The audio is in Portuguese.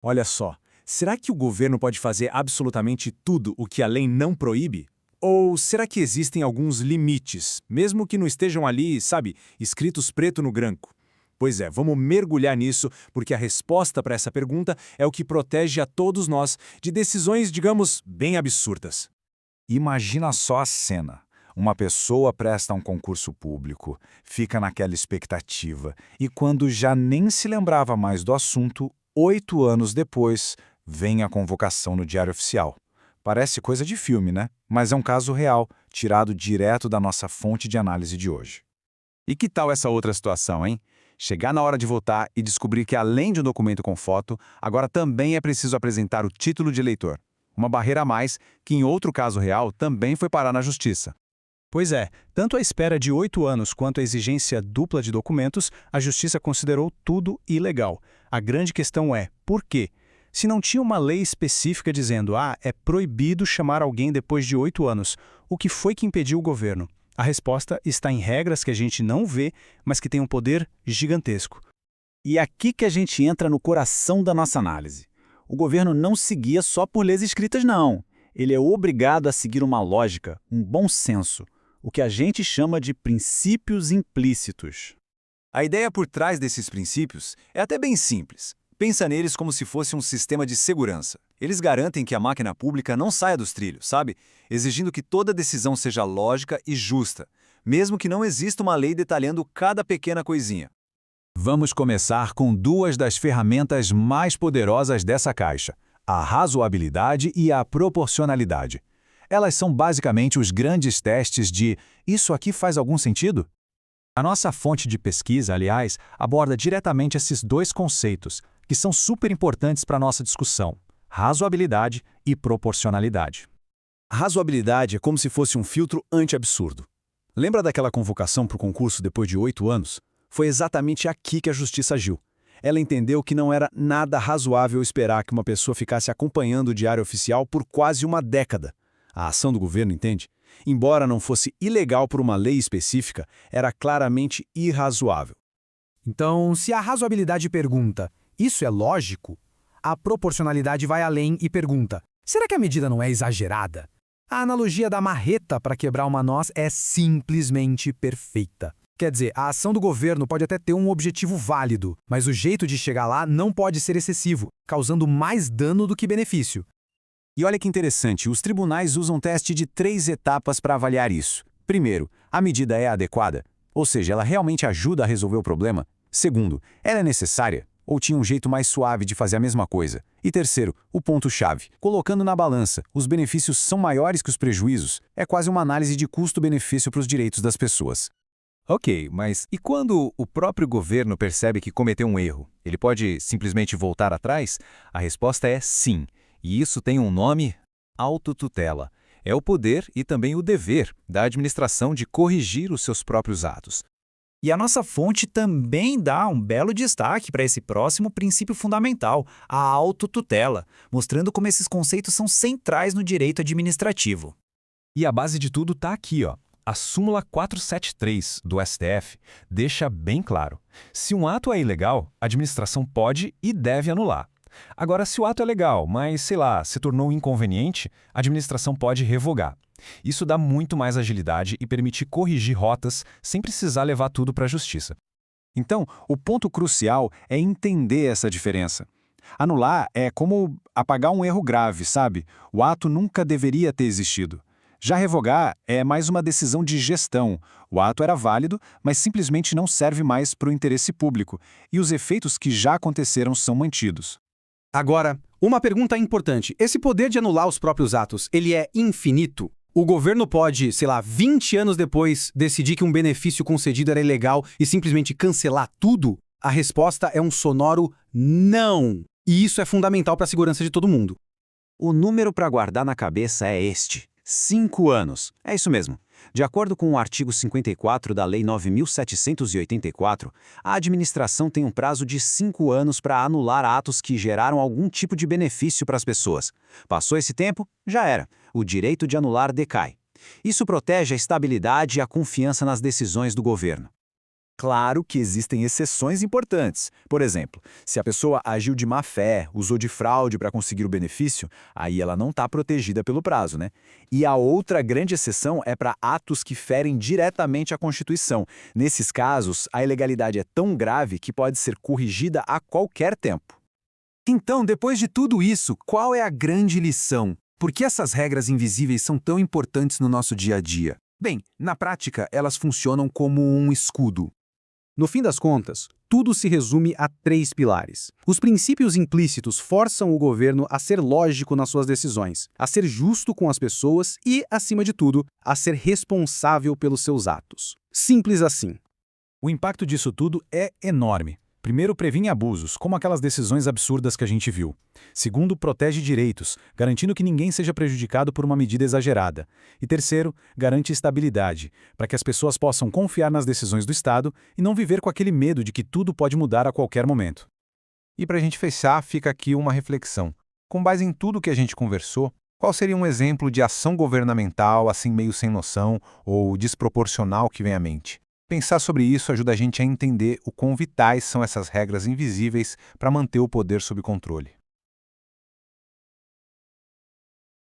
Olha só, será que o governo pode fazer absolutamente tudo o que a lei não proíbe? Ou será que existem alguns limites, mesmo que não estejam ali, sabe, escritos preto no branco? Pois é, vamos mergulhar nisso, porque a resposta para essa pergunta é o que protege a todos nós de decisões, digamos, bem absurdas. Imagina só a cena. Uma pessoa presta um concurso público, fica naquela expectativa, e quando já nem se lembrava mais do assunto, 8 anos depois, vem a convocação no Diário Oficial. Parece coisa de filme, né? Mas é um caso real, tirado direto da nossa fonte de análise de hoje. E que tal essa outra situação, hein? Chegar na hora de votar e descobrir que, além de um documento com foto, agora também é preciso apresentar o título de eleitor. Uma barreira a mais que, em outro caso real, também foi parar na Justiça. Pois é, tanto a espera de 8 anos quanto a exigência dupla de documentos, a Justiça considerou tudo ilegal. A grande questão é, por quê? Se não tinha uma lei específica dizendo, é proibido chamar alguém depois de 8 anos, o que foi que impediu o governo? A resposta está em regras que a gente não vê, mas que têm um poder gigantesco. E aqui que a gente entra no coração da nossa análise. O governo não seguia só por leis escritas, não. Ele é obrigado a seguir uma lógica, um bom senso, o que a gente chama de princípios implícitos. A ideia por trás desses princípios é até bem simples. Pensa neles como se fosse um sistema de segurança. Eles garantem que a máquina pública não saia dos trilhos, sabe? Exigindo que toda decisão seja lógica e justa, mesmo que não exista uma lei detalhando cada pequena coisinha. Vamos começar com duas das ferramentas mais poderosas dessa caixa, a razoabilidade e a proporcionalidade. Elas são basicamente os grandes testes de "isso aqui faz algum sentido?". A nossa fonte de pesquisa, aliás, aborda diretamente esses dois conceitos, que são super importantes para a nossa discussão: razoabilidade e proporcionalidade. A razoabilidade é como se fosse um filtro anti-absurdo. Lembra daquela convocação para o concurso depois de 8 anos? Foi exatamente aqui que a Justiça agiu. Ela entendeu que não era nada razoável esperar que uma pessoa ficasse acompanhando o Diário Oficial por quase uma década. A ação do governo, entende? Embora não fosse ilegal por uma lei específica, era claramente irrazoável. Então, se a razoabilidade pergunta, isso é lógico? A proporcionalidade vai além e pergunta, será que a medida não é exagerada? A analogia da marreta para quebrar uma noz é simplesmente perfeita. Quer dizer, a ação do governo pode até ter um objetivo válido, mas o jeito de chegar lá não pode ser excessivo, causando mais dano do que benefício. E olha que interessante, os tribunais usam um teste de 3 etapas para avaliar isso. Primeiro, a medida é adequada, ou seja, ela realmente ajuda a resolver o problema. Segundo, ela é necessária, ou tinha um jeito mais suave de fazer a mesma coisa. E terceiro, o ponto-chave, colocando na balança, os benefícios são maiores que os prejuízos, é quase uma análise de custo-benefício para os direitos das pessoas. Ok, mas e quando o próprio governo percebe que cometeu um erro? Ele pode simplesmente voltar atrás? A resposta é sim. E isso tem um nome: autotutela. É o poder e também o dever da administração de corrigir os seus próprios atos. E a nossa fonte também dá um belo destaque para esse próximo princípio fundamental, a autotutela, mostrando como esses conceitos são centrais no direito administrativo. E a base de tudo está aqui, ó. A súmula 473 do STF deixa bem claro: se um ato é ilegal, a administração pode e deve anular. Agora, se o ato é legal, mas, sei lá, se tornou inconveniente, a administração pode revogar. Isso dá muito mais agilidade e permite corrigir rotas sem precisar levar tudo para a justiça. Então, o ponto crucial é entender essa diferença. Anular é como apagar um erro grave, sabe? O ato nunca deveria ter existido. Já revogar é mais uma decisão de gestão. O ato era válido, mas simplesmente não serve mais para o interesse público, e os efeitos que já aconteceram são mantidos. Agora, uma pergunta importante. Esse poder de anular os próprios atos, ele é infinito? O governo pode, 20 anos depois, decidir que um benefício concedido era ilegal e simplesmente cancelar tudo? A resposta é um sonoro não. E isso é fundamental para a segurança de todo mundo. O número para guardar na cabeça é este: 5 anos. É isso mesmo. De acordo com o artigo 54 da Lei 9.784, a administração tem um prazo de 5 anos para anular atos que geraram algum tipo de benefício para as pessoas. Passou esse tempo, já era. O direito de anular decai. Isso protege a estabilidade e a confiança nas decisões do governo. Claro que existem exceções importantes. Por exemplo, se a pessoa agiu de má fé, usou de fraude para conseguir o benefício, aí ela não está protegida pelo prazo, né? E a outra grande exceção é para atos que ferem diretamente a Constituição. Nesses casos, a ilegalidade é tão grave que pode ser corrigida a qualquer tempo. Então, depois de tudo isso, qual é a grande lição? Por que essas regras invisíveis são tão importantes no nosso dia a dia? Bem, na prática, elas funcionam como um escudo. No fim das contas, tudo se resume a 3 pilares. Os princípios implícitos forçam o governo a ser lógico nas suas decisões, a ser justo com as pessoas e, acima de tudo, a ser responsável pelos seus atos. Simples assim. O impacto disso tudo é enorme. Primeiro, previne abusos, como aquelas decisões absurdas que a gente viu. Segundo, protege direitos, garantindo que ninguém seja prejudicado por uma medida exagerada. E terceiro, garante estabilidade, para que as pessoas possam confiar nas decisões do Estado e não viver com aquele medo de que tudo pode mudar a qualquer momento. E para a gente fechar, fica aqui uma reflexão. Com base em tudo que a gente conversou, qual seria um exemplo de ação governamental, assim meio sem noção ou desproporcional que vem à mente? Pensar sobre isso ajuda a gente a entender o quão vitais são essas regras invisíveis para manter o poder sob controle.